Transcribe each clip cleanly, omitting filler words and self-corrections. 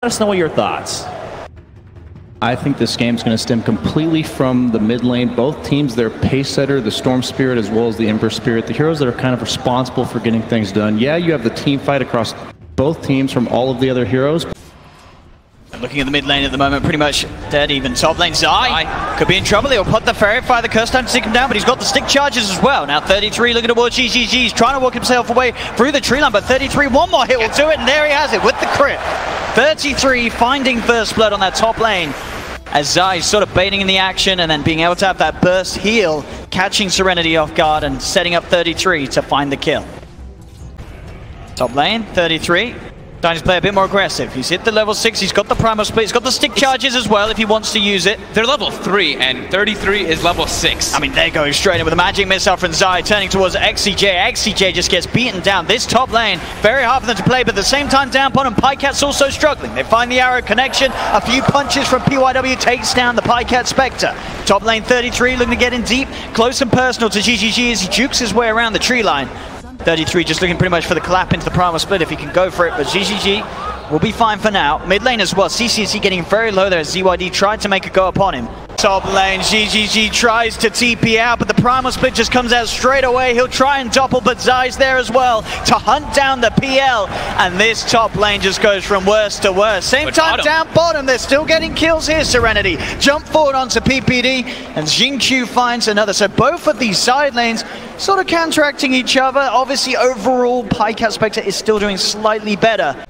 Let us know what your thoughts. I think this game's going to stem completely from the mid lane. Both teams, their pace setter, the Storm Spirit, as well as the Ember Spirit, the heroes that are kind of responsible for getting things done. Yeah, you have the team fight across both teams from all of the other heroes. Looking at the mid lane at the moment, pretty much dead. Even top lane, Zai could be in trouble. He'll put the Fairy Fire, the Curse time to stick him down, but he's got the stick charges as well. Now 33 looking towards GGG. He's trying to walk himself away through the tree line, but 33, one more hit will do it, and there he has it with the crit. 33 finding first blood on that top lane, as Zai sort of baiting in the action and then being able to have that burst heal, catching Serenity off guard and setting up 33 to find the kill. Top lane, 33. Trying to play a bit more aggressive. He's hit the level 6, he's got the primal split, he's got the stick charges as well if he wants to use it. They're level 3 and 33 is level 6. I mean, they're going straight in with a magic missile from Zai, turning towards XCJ. XCJ just gets beaten down. This top lane, very hard for them to play, but at the same time down upon him, Pycat's also struggling. They find the arrow connection, a few punches from PYW takes down the Pycat Spectre. Top lane 33 looking to get in deep, close and personal to GGG as he jukes his way around the tree line. 33 just looking pretty much for the clap into the primal split if he can go for it, but GGG will be fine for now. Mid lane as well, CCC getting very low there as ZYD tried to make a go upon him. Top lane, GGG tries to TP out, but the primal split just comes out straight away. He'll try and doppel, but Zai's there as well to hunt down the PL, and this top lane just goes from worst to worst. Same time down bottom, they're still getting kills here, Serenity. Jump forward onto PPD, and Xingqiu finds another. So both of these side lanes sort of counteracting each other. Obviously, overall, Pycat Spectre is still doing slightly better.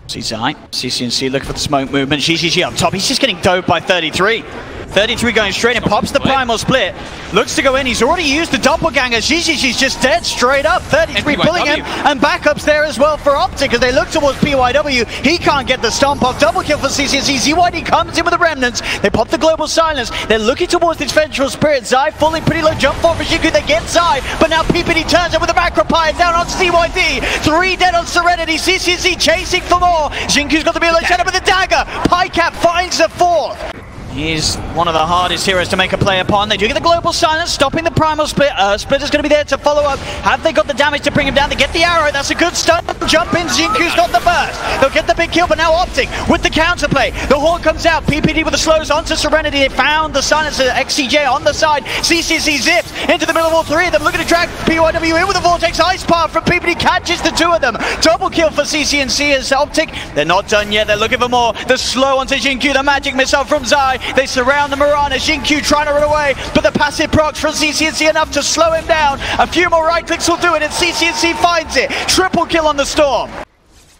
See Zai, CCNC looking for the smoke movement. GGG up top, he's just getting doped by 33. 33 going straight and pops the primal split. Looks to go in. He's already used the doppelganger. GGG's just dead straight up. 33 pulling him, and backups there as well for OpTic as they look towards PYW. He can't get the stomp off. Double kill for CCNC. ZYD comes in with the remnants. They pop the global silence. They're looking towards this vengeful spirit. Zai fully pretty low jump forward for Xingqiu. They get Zai, but now PPD turns up with the macro pyre down on ZYD. 3 dead on Serenity. CCNC chasing for more. Xingqiu's got the melee channel with the dagger. Pycat finds the 4th. He's one of the hardest heroes to make a play upon. They do get the global silence, stopping the primal split. Splitter's going to be there to follow up. Have they got the damage to bring him down? They get the arrow. That's a good stun. Jump in. Xingqiu's got the burst. They'll get the big kill, but now OpTic with the counterplay. The Horde comes out. PPD with the slows onto Serenity. They found the silencer. XCJ on the side. CCC zips into the middle of all 3 of them. Looking to drag PYW in with the Vortex Ice Path from PPD. Catches the 2 of them. Double kill for CCNC as OpTic. They're not done yet. They're looking for more. The slow onto Xingqiu. The magic missile from Zai. They surround the Mirana. Xingqiu trying to run away, but the passive procs from CCNC enough to slow him down. A few more right clicks will do it, and CCNC finds it. Triple kill on the Storm.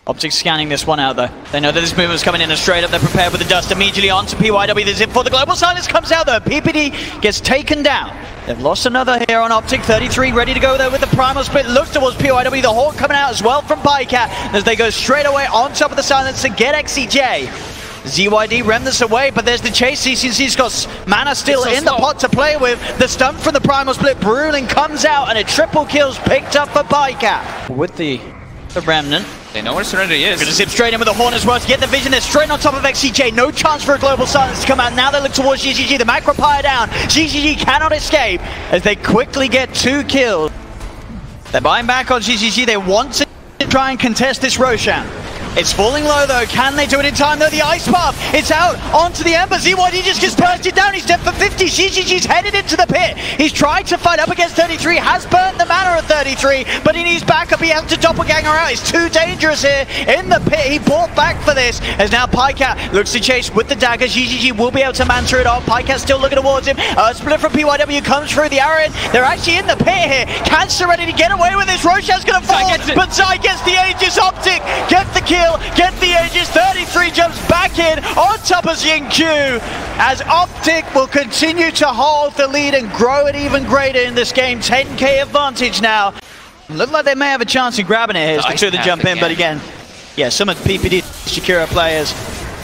OpTic scanning this one out though. They know that this movement's coming in and straight up. They're prepared with the dust immediately onto PYW. There's it for the global silence comes out though. PPD gets taken down. They've lost another here on OpTic. 33 ready to go there with the primal split. Looks towards PYW. The Horde coming out as well from Pycat as they go straight away on top of the silence to get XCJ. ZYD remnants away, but there's the chase. CCNC's got mana still in the pot to play with. The stun from the primal split. Bruling comes out, and a triple kill's picked up for Pycat. With the remnant. They know where Serenity is. Gonna zip straight in with the Horn as well to get the vision. They're straight on top of XCJ. No chance for a global silence to come out. Now they look towards GGG. The macro pyre down. GGG cannot escape as they quickly get 2 kills. They're buying back on GGG. They want to try and contest this Roshan. It's falling low though. Can they do it in time though? The ice path. It's out onto the Ember. ZYD just gets bursted down. He's dead for 50. GGG's headed into the pit. He's tried to fight up against 33. Has burnt the mana at 33, but he needs backup. He has to doppelganger out. It's too dangerous here in the pit. He bought back for this as now Pycat looks to chase with the dagger. GGG will be able to mantra it off. Pycat still looking towards him. Split from PYW comes through the arrow. They're actually in the pit here. Can Serenity get away with this? Roshan's going to fall, but Zai gets the Aegis. OpTic gets the kill. Get the Aegis. 33 jumps back in on top of Xingqiu as OpTic will continue to hold the lead and grow it even greater in this game. 10k advantage now. Look like they may have a chance of grabbing it here. It's the jump in, but again, yeah, some of the PPD Shakira players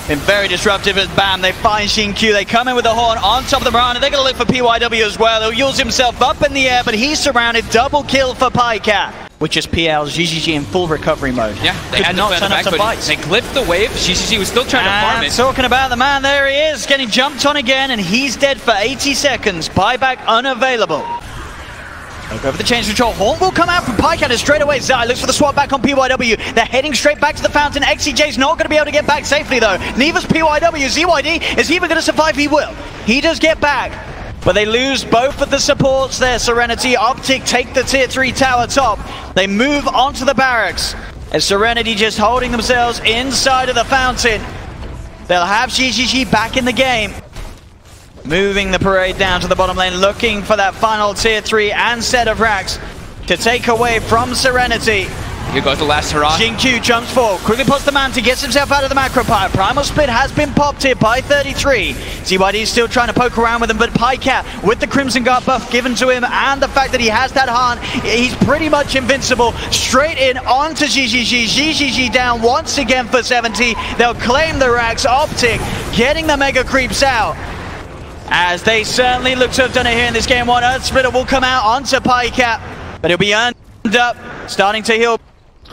been very disruptive as bam, they find Xingqiu. They come in with the Horn on top of the Mirana. They're going to look for PYW as well. He'll use himself up in the air, but he's surrounded. Double kill for Pycat. With just PL's GGG in full recovery mode. Yeah, they had not turn up to fight. They clipped the wave. GGG was still trying to farm it. Talking about the man, there he is, getting jumped on again, and he's dead for 80 seconds. Buyback unavailable. They'll go for the change control. Horn will come out from Pycat and straight away Zai looks for the swap back on PYW. They're heading straight back to the fountain. XCJ's not going to be able to get back safely though. Neither's PYW. ZYD, is he even going to survive? He will. He does get back. But they lose both of the supports there, Serenity. OpTic take the tier 3 tower top. They move onto the barracks. As Serenity just holding themselves inside of the fountain. They'll have GGG back in the game. Moving the parade down to the bottom lane, looking for that final tier 3 and set of racks to take away from Serenity. Here goes the last hurrah. Jingqiu jumps forward, quickly puts the man to get himself out of the macro pile. Primal Split has been popped here by 33. ZYD is still trying to poke around with him, but Pycat, with the Crimson Guard buff given to him and the fact that he has that Hahn, he's pretty much invincible. Straight in onto GGG. GGG down once again for 70. They'll claim the racks. OpTic getting the mega creeps out, as they certainly look to have done it here in this game one. Earth Splitter will come out onto Pycat, but he'll be earned up, starting to heal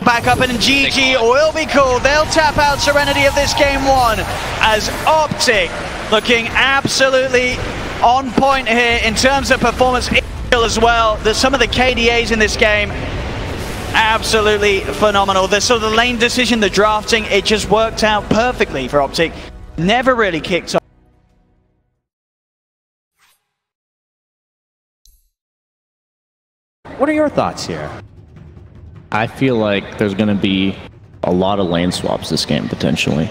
back up, and GG will be cool. They'll tap out Serenity of this game one, as OpTic looking absolutely on point here in terms of performance as well. There's some of the KDAs in this game, absolutely phenomenal. There's sort of the lane decision, the drafting, it just worked out perfectly for OpTic. Never really kicked off. What are your thoughts here? I feel like there's going to be a lot of lane swaps this game, potentially.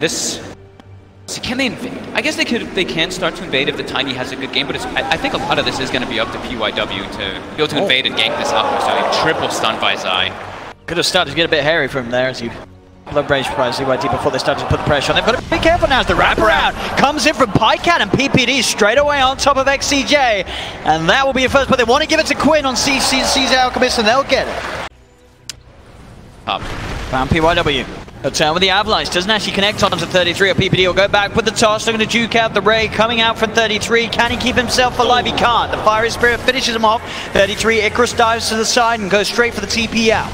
Can they invade? I guess they can start to invade if the Tiny has a good game, but I think a lot of this is going to be up to PYW to be able to invade and gank this up. So triple stun by Zai. Could have started to get a bit hairy from there as you love range by ZYD before they started to put the pressure on. They've got to be careful now as the wraparound comes in from Pycat and PPD straight away on top of XCJ. And that will be a first, but they want to give it to Quinn on CC's Alchemist and they'll get it. Up. Found PYW. He'll turn with the Avalanche. Doesn't actually connect onto 33 or PPD. Will go back with the toss. They're going to juke out the Ray coming out from 33. Can he keep himself alive? He can't. The Fiery Spirit finishes him off. 33. Icarus dives to the side and goes straight for the TP out.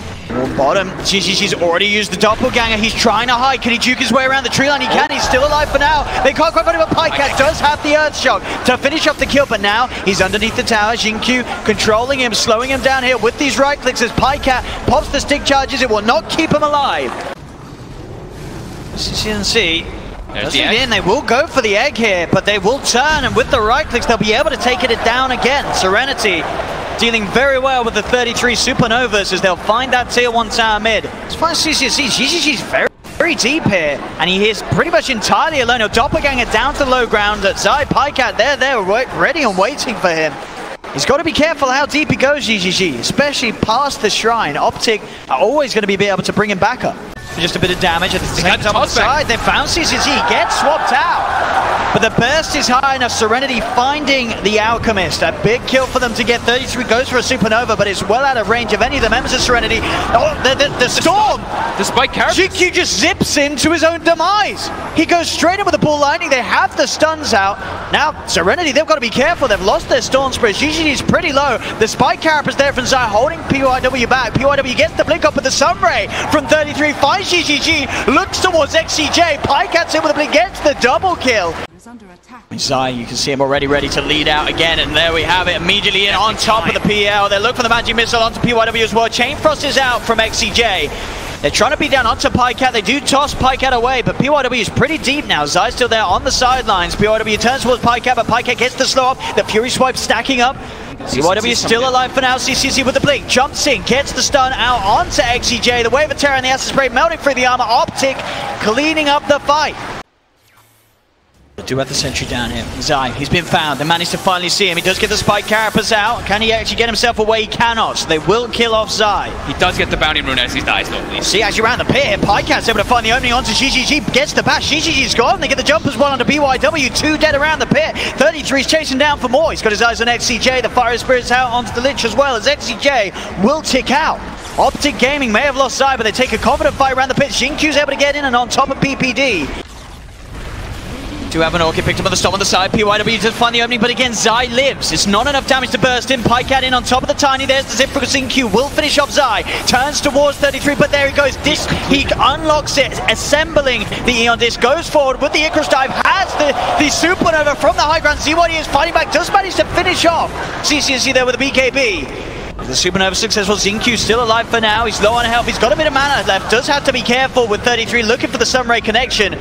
Bottom, GGG's already used the doppelganger. He's trying to hide. Can he juke his way around the tree line? He can. He's still alive for now. They can't quite find him, but Pycat does have the Earth Shock to finish off the kill, but now he's underneath the tower. Jingqiu controlling him, slowing him down here with these right clicks as Pycat pops the stick charges. It will not keep him alive. CNC does it in. They will go for the egg here, but they will turn, and with the right clicks, they'll be able to take it down again. Serenity dealing very well with the 33 Supernovas as they'll find that tier 1 tower mid. As far as CCC, GGG's very deep here, and he is pretty much entirely alone. He'll doppelganger down to the low ground. Zai, Pycat, they're ready and waiting for him. He's got to be careful how deep he goes, GGG, especially past the shrine. OpTic are always going to be able to bring him back up. Just a bit of damage at the same time on the side. They found CCC, gets swapped out. But the burst is high enough. Serenity finding the Alchemist. A big kill for them to get. 33 goes for a Supernova, but it's well out of range of any of the members of Serenity. Oh, the Storm! Despite characters. GQ just zips into his own demise. He goes straight in with the Bull Lightning. They have the stuns out. Now, Serenity, they've got to be careful. They've lost their Storm Spirit. GG is pretty low. The Spike Carapace there from Zai holding PYW back. PYW gets the blink up with the Sunray from 33. Finds GGG, looks towards XCJ. Pycat's in with a blink, gets the double kill. Zai, you can see him already ready to lead out again, and there we have it, immediately in on top of the PL. They look for the magic missile onto PYW as well. Chain Frost is out from XCJ. They're trying to beat down onto Pycat. They do toss Pycat away, but PYW is pretty deep now. Zai's still there on the sidelines. PYW turns towards Pycat, but Pycat gets the slow up. The Fury Swipe stacking up. PYW is still alive for now. CCC with the blink, jumps in, gets the stun out onto XCJ. The Wave of Terror and the Acid Spray melting through the armor. OpTic cleaning up the fight. They do have the sentry down here. Zai, he's been found. They managed to finally see him. He does get the Spike Carapace out. Can he actually get himself away? He cannot. So they will kill off Zai. He does get the bounty rune as he dies, though, please. See, actually around the pit here, Pycat's able to find the opening onto GGG. Gets the bash. GGG's gone. They get the jump as well onto BYW. 2 dead around the pit. 33's chasing down for more. He's got his eyes on XCJ. The Fire Spirit's out onto the Lich as well, as XCJ will tick out. OpTic Gaming may have lost Zai, but they take a confident fight around the pit. Jingqiu's able to get in and on top of PPD. Do have an Orchid picked up on the stop on the side. PYW does find the opening, but again, Zai lives. It's not enough damage to burst in. Pycat in on top of the Tiny. There's the zip for Xingqiu. Will finish off Zai. Turns towards 33, but there he goes. He unlocks it, assembling the Eon Disc. Goes forward with the Icarus dive. Has the Supernova from the high ground. ZYD is fighting back. Does manage to finish off CCC there with a BKB. The Supernova successful. Xingqiu still alive for now. He's low on health. He's got a bit of mana left. Does have to be careful with 33 looking for the Sunray connection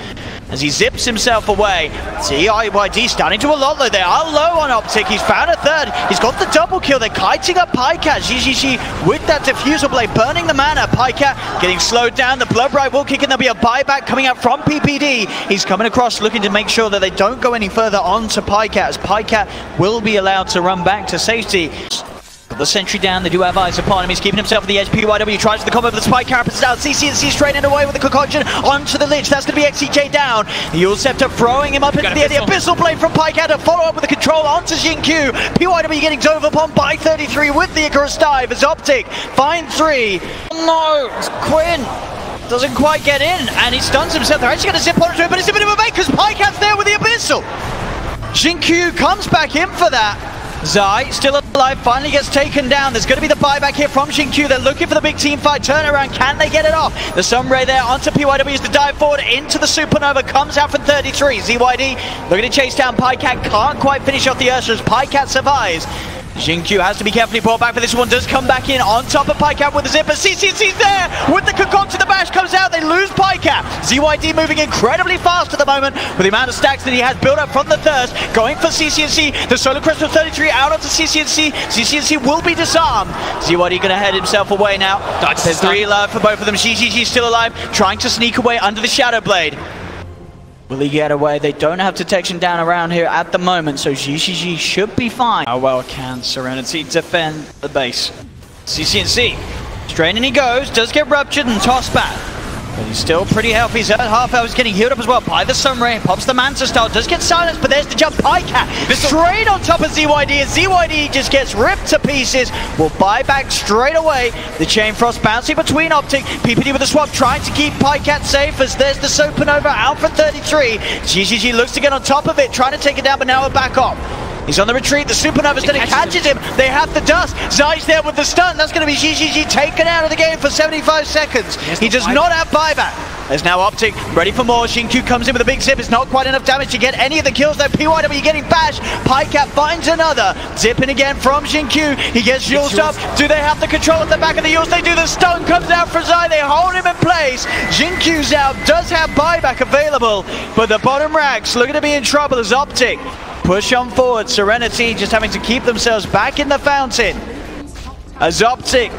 as he zips himself away. ZYD starting to a lot low. They are low on OpTic. He's found a third. He's got the double kill. They're kiting up Pycat. GGG with that diffusal blade burning the mana. Pycat getting slowed down. The Blood Bright will kick in. There'll be a buyback coming out from PPD. He's coming across looking to make sure that they don't go any further onto Pycat, as Pycat will be allowed to run back to safety. The sentry down, they do have eyes upon him. He's keeping himself at the edge. PYW tries the combo, but the spike carapace down. CCNC straight away with the concoction onto the Lich. That's going to be XCJ down. The Yule Scepter throwing him up into the air. The Abyssal Blade from Pycat to follow up with the control onto Xingqiu. PYW getting dove upon by 33 with the Icarus dive as OpTic find 3. No, Quinn doesn't quite get in, and he stuns himself. They're actually going to zip onto it, but it's a bit of a bait because Pycat's there with the Abyssal. Xingqiu comes back in for that. Zai, still alive, finally gets taken down. There's going to be the buyback here from Xingqiu. They're looking for the big team fight turnaround. Can they get it off? The Sunray there onto PYW is the dive forward into the Supernova. Comes out from 33. ZYD looking to chase down Pycat. Can't quite finish off the Ursa as Pycat survives. Xingqiu has to be carefully brought back, but this one does come back in on top of Pycat with the zipper. CCC's there with the concoction. The bash comes out. They lose Pycat. ZYD moving incredibly fast at the moment with the amount of stacks that he has built up from the thirst. Going for CCNC. The Solar Crest of 33 out onto CCNC. CCNC will be disarmed. ZYD going to head himself away now. There's 3 alive for both of them. GGG still alive, trying to sneak away under the Shadow Blade. Will he get away? They don't have detection down around here at the moment, so GGG should be fine. How well can Serenity defend the base? CCNC, straight in he goes, does get ruptured and tossed back. But he's still pretty healthy. He's at half health. He's getting healed up as well by the Sunray. Pops the Manta Star. Does get silenced, but there's the jump. Pycat straight on top of ZYD. As ZYD just gets ripped to pieces. Will buy back straight away. The Chain Frost bouncing between OpTic. PPD with the swap trying to keep Pycat safe as there's the Supernova out for 33. GGG looks to get on top of it. Trying to take it down, but now we're back off. He's on the retreat. The Supernova's then catches him. They have the dust. Zai's there with the stun. That's going to be GGG taken out of the game for 75 seconds. He does not have buyback. There's now OpTic ready for more. Xingqiu comes in with a big zip. It's not quite enough damage to get any of the kills though. PYW getting bashed. Pycat finds another. Zipping again from Xingqiu. He gets Yuled up. Do they have the control at the back of the Yules? They do. The stun comes out for Zai. They hold him in place. Xingqiu's out. Does have buyback available. But the bottom racks looking to be in trouble as OpTic push on forward. Serenity just having to keep themselves back in the fountain. As OpTic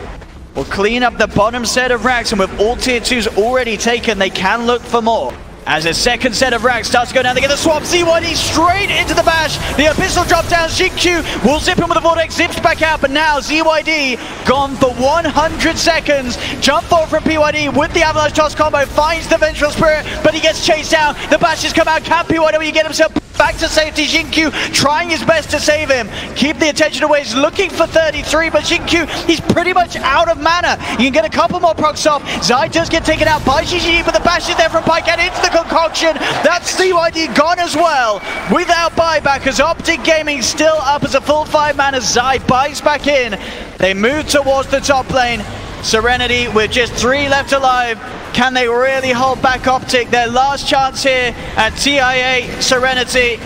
will clean up the bottom set of racks, and with all tier 2s already taken, they can look for more. As a second set of racks starts to go down, they get the swap. ZYD straight into the bash. The Abyssal drop down. Xingqiu will zip him with the Vortex, zips back out, but now ZYD gone for 100 seconds. Jump forward from PYD with the Avalanche Toss combo, finds the Vengeful Spirit, but he gets chased down. The bashes come out. Can PYW get himself back to safety? Xingqiu trying his best to save him. Keep the attention away. He's looking for 33, but Xingqiu, he's pretty much out of mana. You can get a couple more procs off. Zai does get taken out by GGG, but the bash is there from Pycat into the concoction. That's ZYD gone as well without buyback, as OpTic Gaming still up as a full 5 mana. Zai buys back in. They move towards the top lane. Serenity with just 3 left alive. Can they really hold back OpTic? Their last chance here at TIA. Serenity,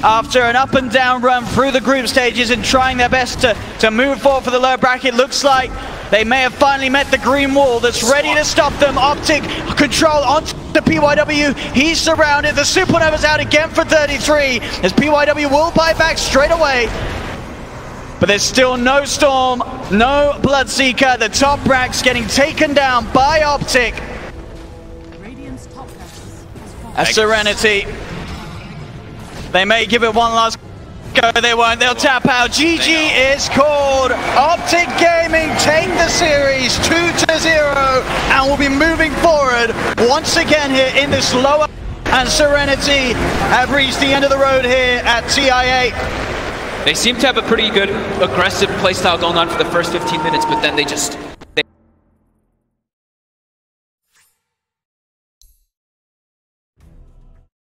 after an up and down run through the group stages and trying their best to move forward for the lower bracket, looks like they may have finally met the green wall that's ready to stop them. OpTic control onto the PYW. He's surrounded. The Supernova's out again for 33 as PYW will buy back straight away. But there's still no Storm, no Bloodseeker. The top racks getting taken down by OpTic. As Serenity, they may give it one last go. They won't. They'll tap out. GG is called. OpTic Gaming take the series 2-0 and will be moving forward once again here in this lower. And Serenity have reached the end of the road here at TIA. They seem to have a pretty good aggressive playstyle going on for the first 15 minutes, but then they just